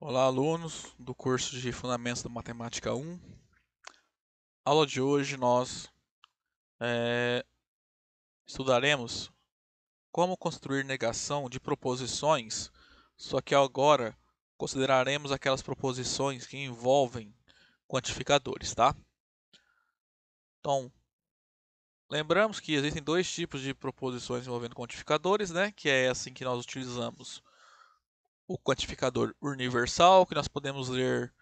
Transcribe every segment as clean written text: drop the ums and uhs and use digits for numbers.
Olá, alunos do curso de Fundamentos da Matemática 1. Aula de hoje nós estudaremos como construir negação de proposições, só que agora consideraremos aquelas proposições que envolvem quantificadores, tá? Então, lembramos que existem dois tipos de proposições envolvendo quantificadores, né? Que é assim que nós utilizamos o quantificador universal, que nós podemos ler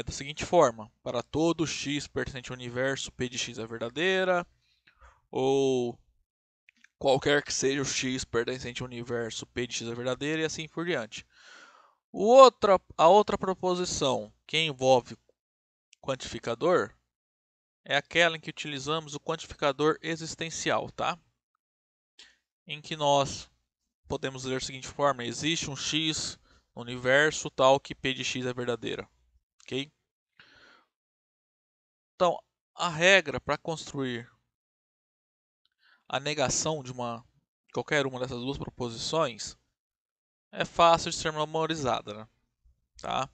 da seguinte forma: para todo x pertencente ao universo, p de x é verdadeira, ou qualquer que seja o x pertencente ao universo, p de x é verdadeira, e assim por diante. A outra proposição que envolve quantificador é aquela em que utilizamos o quantificador existencial, tá? Em que nós podemos ler da seguinte forma: existe um x no universo tal que p de x é verdadeira, ok? Então, a regra para construir a negação de qualquer uma dessas duas proposições é fácil de ser memorizada, né? Tá?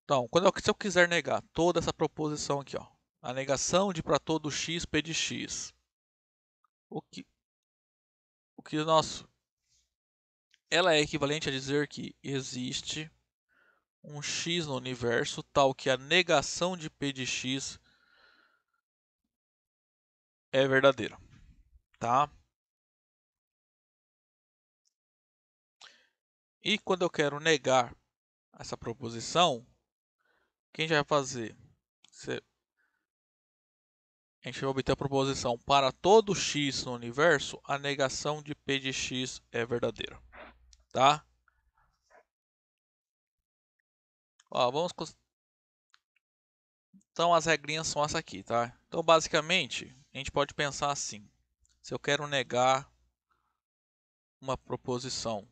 Então, se eu quiser negar toda essa proposição aqui, ó, a negação de para todo x p de x, o que, ela é equivalente a dizer que existe um x no universo tal que a negação de p de x é verdadeira, tá? E quando eu quero negar essa proposição, o que a gente vai fazer? A gente vai obter a proposição para todo x no universo, a negação de p de x é verdadeira, tá? Ó, então as regrinhas são essa aqui, tá? Então basicamente a gente pode pensar assim: se eu quero negar uma proposição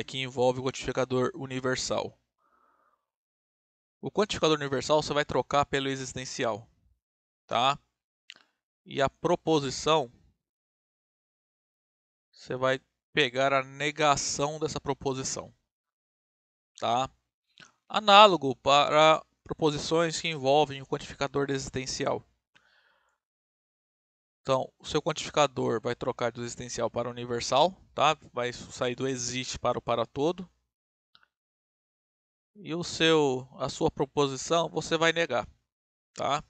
que envolve o quantificador universal, o quantificador universal você vai trocar pelo existencial, tá? E a proposição você vai pegar a negação dessa proposição, tá? Análogo para proposições que envolvem o quantificador existencial. Então, o seu quantificador vai trocar do existencial para o universal, tá? Vai sair do existe para o para todo. E a sua proposição você vai negar, tá?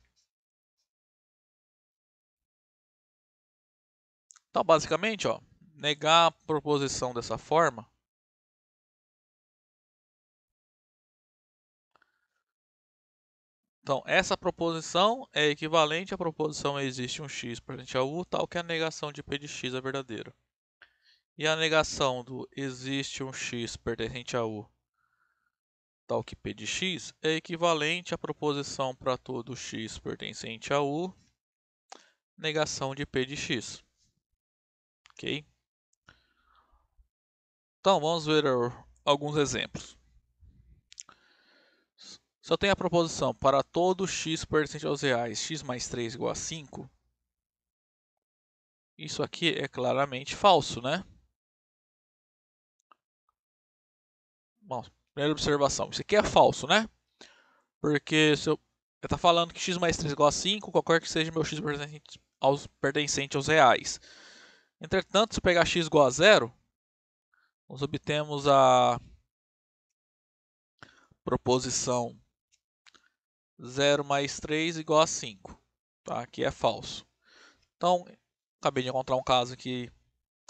Então, basicamente, ó, negar a proposição dessa forma. Então, essa proposição é equivalente à proposição existe um x presente a u, tal que a negação de p de x é verdadeira. E a negação do existe um x pertencente a u, tal que p de x, é equivalente à proposição para todo x pertencente a u, negação de p de x. Ok? Então, vamos ver alguns exemplos. Se eu tenho a proposição para todo x pertencente aos reais, x mais 3 igual a 5, isso aqui é claramente falso, né? Bom, primeira observação, isso aqui é falso, né? Porque se eu está falando que x mais 3 igual a 5, qualquer que seja meu x pertencente aos reais. Entretanto, se eu pegar x igual a 0, nós obtemos a proposição 0 mais 3 igual a 5, tá? Que é falso. Então, acabei de encontrar um caso que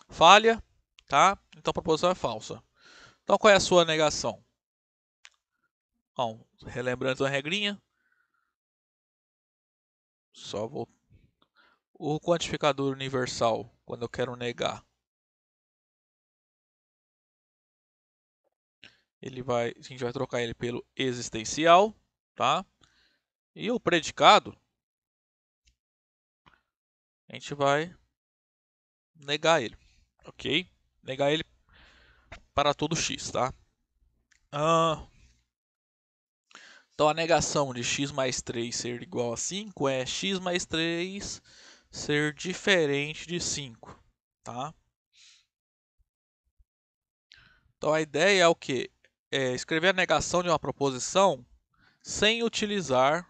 falha, tá? Então a proposição é falsa. Então qual é a sua negação? Bom, relembrando a regrinha, só vou o quantificador universal, quando eu quero negar, a gente vai trocar ele pelo existencial, tá? E o predicado, a gente vai negar ele, ok? Negar ele para todo x, tá? Então a negação de x mais 3 ser igual a 5 é x mais 3 ser diferente de 5, tá? Então a ideia é o quê? É escrever a negação de uma proposição sem utilizar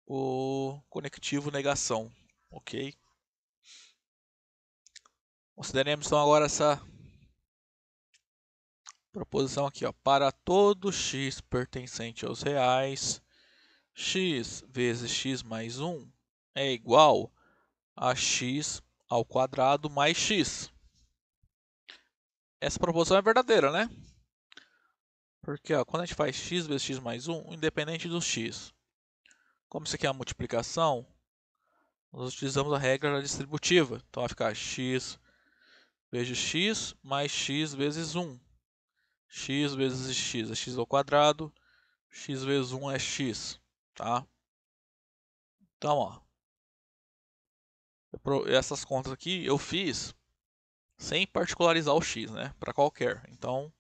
o conectivo negação, ok? Consideremos então agora essa proposição aqui, ó. Para todo x pertencente aos reais, x vezes x mais 1 é igual a x ao quadrado mais x. Essa proposição é verdadeira, né? Porque ó, quando a gente faz x vezes x mais 1, independente do x, como isso aqui é uma multiplicação, nós utilizamos a regra da distributiva. Então vai ficar x vezes x mais x vezes 1. X vezes x é x ao quadrado, x vezes 1 é x, tá? Então, ó, essas contas aqui eu fiz sem particularizar o x, né? Para qualquer. Então,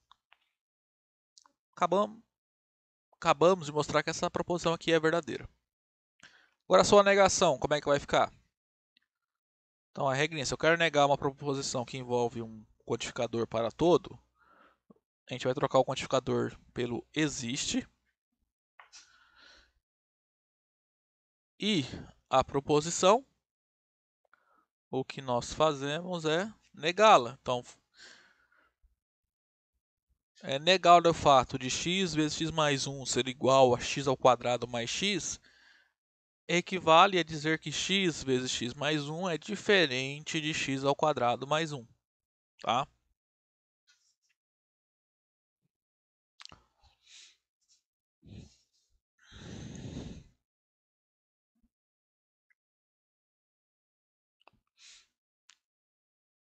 acabamos de mostrar que essa proposição aqui é verdadeira. Agora a sua negação, como é que vai ficar? Então, a regrinha, se eu quero negar uma proposição que envolve um quantificador para todo, a gente vai trocar o quantificador pelo existe e a proposição, o que nós fazemos é negá-la. Então, negar o fato de x vezes x mais 1 ser igual a x ao quadrado mais x equivale a dizer que x vezes x mais 1 é diferente de x ao quadrado mais 1, tá?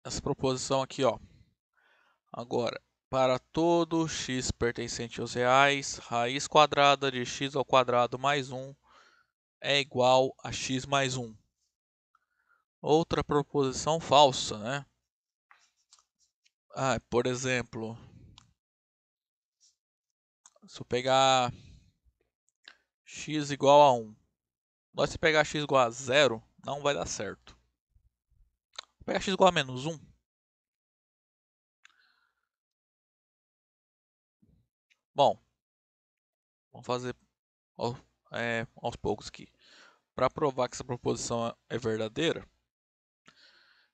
Essa proposição aqui, ó. Agora, para todo x pertencente aos reais, raiz quadrada de x ao quadrado mais 1 é igual a x mais 1. Outra proposição falsa, né? Por exemplo, se eu pegar x igual a 1, mas se pegar x igual a 0, não vai dar certo. Vou pegar x igual a menos 1. Bom, vamos fazer aos poucos aqui. Para provar que essa proposição é verdadeira,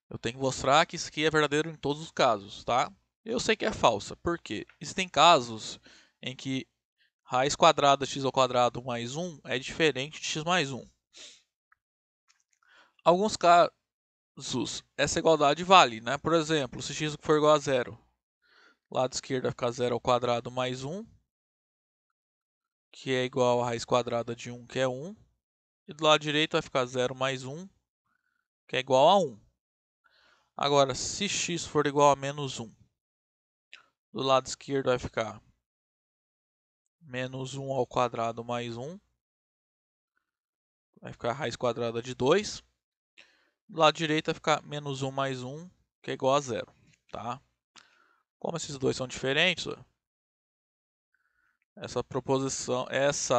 eu tenho que mostrar que isso aqui é verdadeiro em todos os casos, tá? Eu sei que é falsa, por quê? Existem casos em que raiz quadrada de x ao quadrado mais 1 é diferente de x mais 1. Alguns casos, essa igualdade vale, né? Por exemplo, se x for igual a 0, lado esquerdo vai ficar 0 ao quadrado mais 1, que é igual a raiz quadrada de 1, que é 1. E do lado direito vai ficar 0 mais 1, que é igual a 1. Agora, se x for igual a menos 1, do lado esquerdo vai ficar menos 1 ao quadrado mais 1, vai ficar a raiz quadrada de 2. Do lado direito vai ficar menos 1 mais 1, que é igual a 0. Tá? Como esses dois são diferentes, ó, essa proposição, esse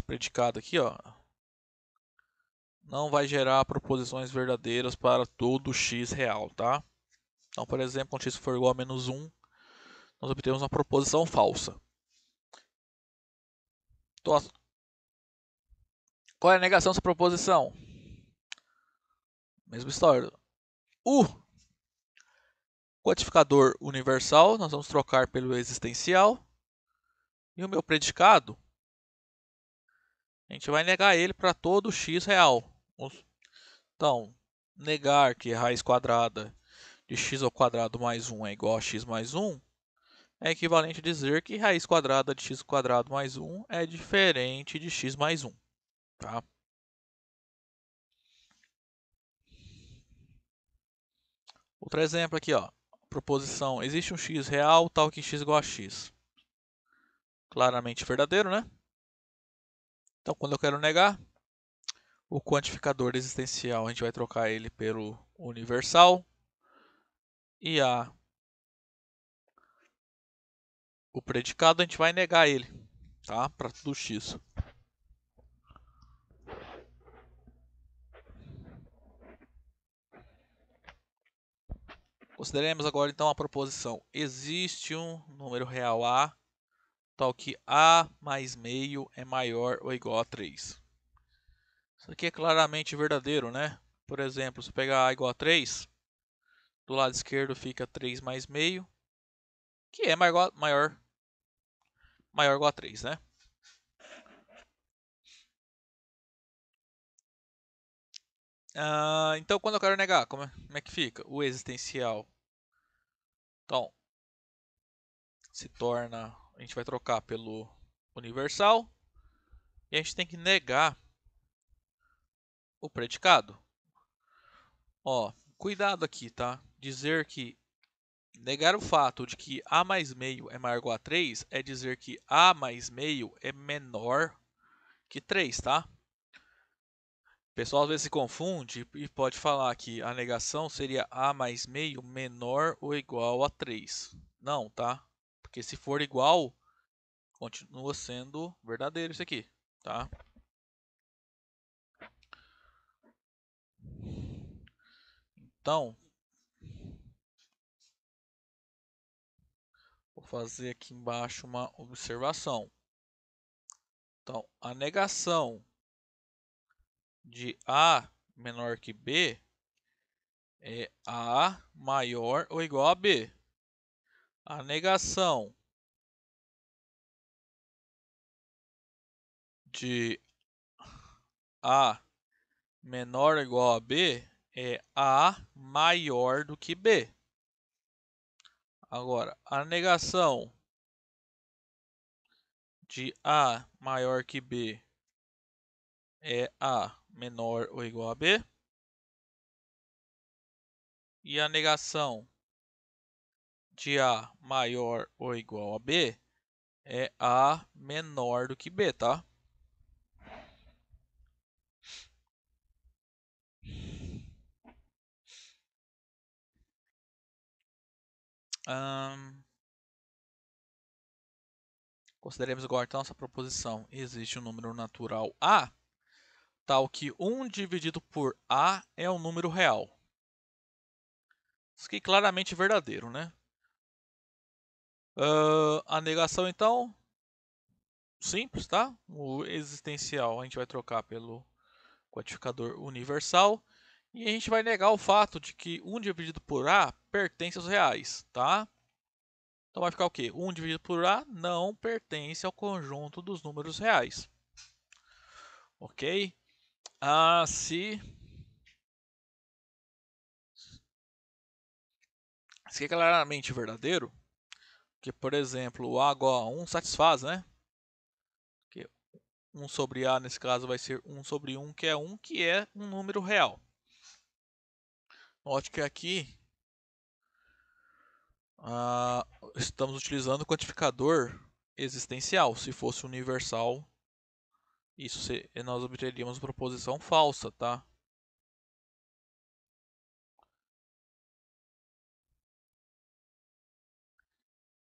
predicado aqui, ó, não vai gerar proposições verdadeiras para todo x real, tá? Então, por exemplo, quando x for igual a menos 1, nós obtemos uma proposição falsa. Então, qual é a negação dessa proposição? Mesma história. O quantificador universal, nós vamos trocar pelo existencial. E o meu predicado, a gente vai negar ele para todo x real. Então, negar que a raiz quadrada de x ao quadrado mais 1 é igual a x mais 1 é equivalente a dizer que raiz quadrada de x ao quadrado mais 1 é diferente de x mais 1. Tá? Outro exemplo aqui, ó. Proposição: existe um x real tal que x igual a x. Claramente verdadeiro, né? Então, quando eu quero negar, o quantificador existencial a gente vai trocar ele pelo universal. E o predicado a gente vai negar ele, tá? Para tudo x. Consideremos agora então a proposição: existe um número real A, tal que A mais meio é maior ou igual a 3. Isso aqui é claramente verdadeiro, né? Por exemplo, se eu pegar A igual a 3, do lado esquerdo fica 3 mais meio, que é maior ou igual a 3, né? Então, quando eu quero negar, como é que fica? O existencial. Então, se torna, a gente vai trocar pelo universal e a gente tem que negar o predicado. Ó, cuidado aqui, tá? Dizer que negar o fato de que A mais meio é maior ou igual a 3 é dizer que A mais meio é menor que 3, tá? O pessoal às vezes se confunde e pode falar que a negação seria A mais meio menor ou igual a 3. Não, tá? Porque se for igual, continua sendo verdadeiro isso aqui, tá? Então, vou fazer aqui embaixo uma observação. Então, a negação de A menor que B é A maior ou igual a B. A negação de A menor ou igual a B é A maior do que B. Agora, a negação de A maior que B é A menor ou igual a B. E a negação de A maior ou igual a B é A menor do que B, tá? Consideremos agora então essa proposição. Existe um número natural A, tal que 1 dividido por A é um número real. Isso aqui é claramente verdadeiro, né? A negação então, simples, tá? O existencial a gente vai trocar pelo quantificador universal. E a gente vai negar o fato de que 1 dividido por A pertence aos reais, tá? Então vai ficar o quê? 1 dividido por A não pertence ao conjunto dos números reais. Ok? Se isso aqui é claramente verdadeiro, que por exemplo, o A igual a 1 satisfaz, né? Que 1 sobre A nesse caso vai ser 1 sobre 1, que é um número real. Note que aqui estamos utilizando o quantificador existencial. Se fosse universal, nós obteríamos proposição falsa, tá?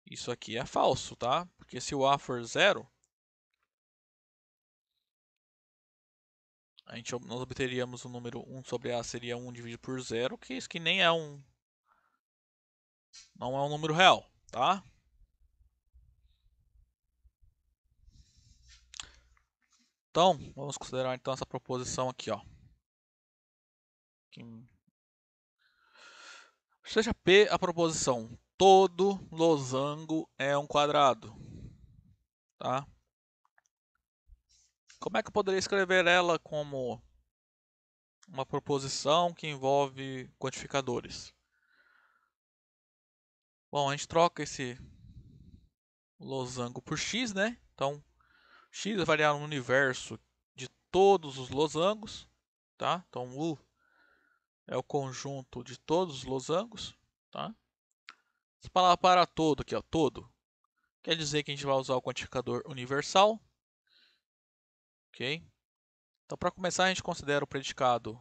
Isso aqui é falso, tá? Porque se o A for zero, nós obteríamos o número 1 sobre A seria 1 dividido por 0, que isso que nem é não é um número real, tá? Então, vamos considerar então essa proposição aqui, ó. Seja P a proposição todo losango é um quadrado, tá? Como é que eu poderia escrever ela como uma proposição que envolve quantificadores? Bom, a gente troca esse losango por x, né? Então, x é variável no universo de todos os losangos, tá? Então, U é o conjunto de todos os losangos, tá? Essa palavra para todo aqui, ó, todo, quer dizer que a gente vai usar o quantificador universal, ok? Então, para começar, a gente considera o predicado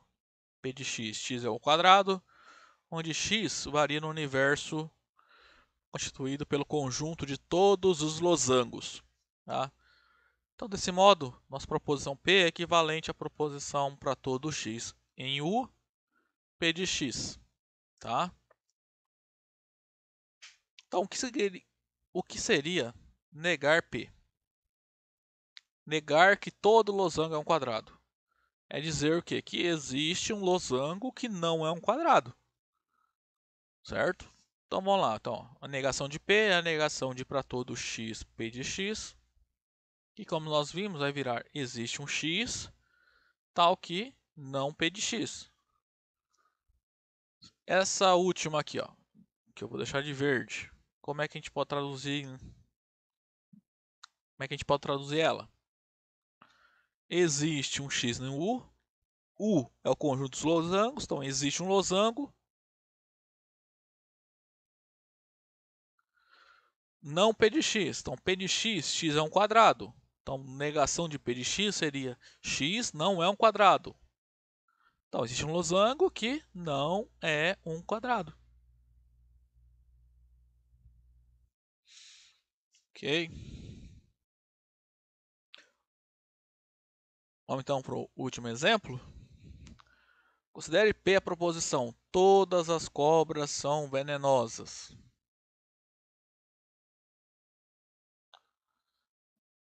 P de x, x é o quadrado, onde x varia no universo constituído pelo conjunto de todos os losangos, tá? Então, desse modo, nossa proposição P é equivalente à proposição para todo x em U, P de x, tá? Então, o que seria negar P? Negar que todo losango é um quadrado. É dizer o quê? Que existe um losango que não é um quadrado. Certo? Então vamos lá. Então, a negação de P é a negação de para todo x, P de x. Que como nós vimos, vai virar existe um x tal que não P de x. Essa última aqui, ó, que eu vou deixar de verde. Como é que a gente pode traduzir? Como é que a gente pode traduzir ela? Existe um x no U. U é o conjunto dos losangos, então existe um losango. Não P de x. Então P de x, x é um quadrado. Então negação de P de x seria x não é um quadrado. Então existe um losango que não é um quadrado. Ok? Vamos então para o último exemplo. Considere P a proposição: todas as cobras são venenosas.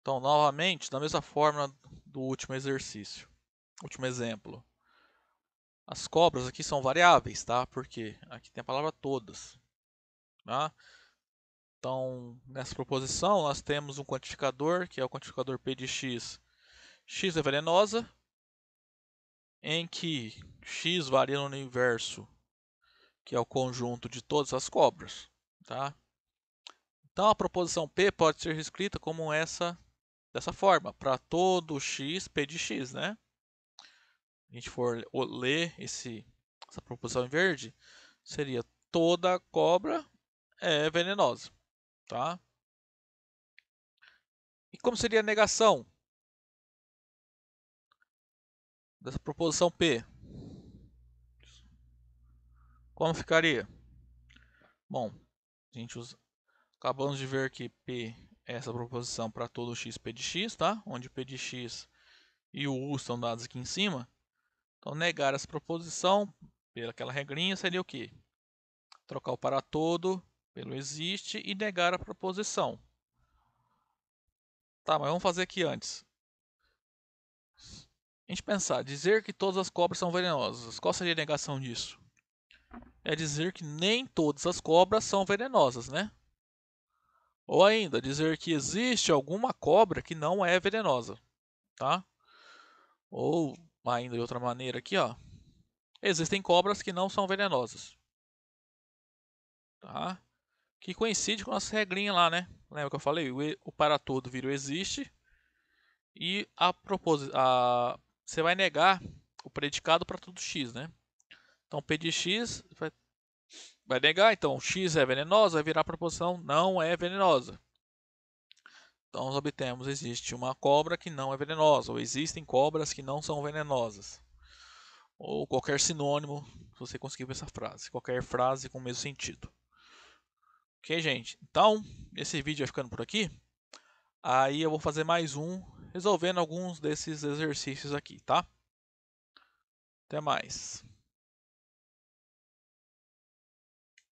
Então, novamente, da mesma forma do último exercício, último exemplo. As cobras aqui são variáveis, tá? Porque aqui tem a palavra todas, tá? Então, nessa proposição, nós temos um quantificador, que é o quantificador P de x. X é venenosa, em que x varia no universo, que é o conjunto de todas as cobras, tá? Então, a proposição P pode ser escrita como dessa forma, para todo x, P de x, né? Se a gente for ler essa proposição em verde, seria toda cobra é venenosa, tá? E como seria a negação dessa proposição P? Como ficaria? Bom, acabamos de ver que P é essa proposição para todo x, P de x, tá? Onde P de x e o U estão dados aqui em cima. Então, negar essa proposição pelaquela regrinha seria o quê? Trocar o para todo pelo existe e negar a proposição. Tá, mas vamos fazer aqui antes. A gente pensar, dizer que todas as cobras são venenosas. Qual seria a negação disso? É dizer que nem todas as cobras são venenosas, né? Ou ainda, dizer que existe alguma cobra que não é venenosa, tá? Ou ainda de outra maneira aqui, ó. Existem cobras que não são venenosas, tá? Que coincide com a nossa regrinha lá, né? Lembra que eu falei? O para todo vira o existe e você vai negar o predicado para todo x, né? Então P de x vai negar, então x é venenosa, vai virar a proposição não é venenosa. Então nós obtemos existe uma cobra que não é venenosa, ou existem cobras que não são venenosas. Ou qualquer sinônimo, se você conseguir ver essa frase, qualquer frase com o mesmo sentido. Ok, gente? Então, esse vídeo vai ficando por aqui. Aí eu vou fazer mais um, resolvendo alguns desses exercícios aqui, tá? Até mais.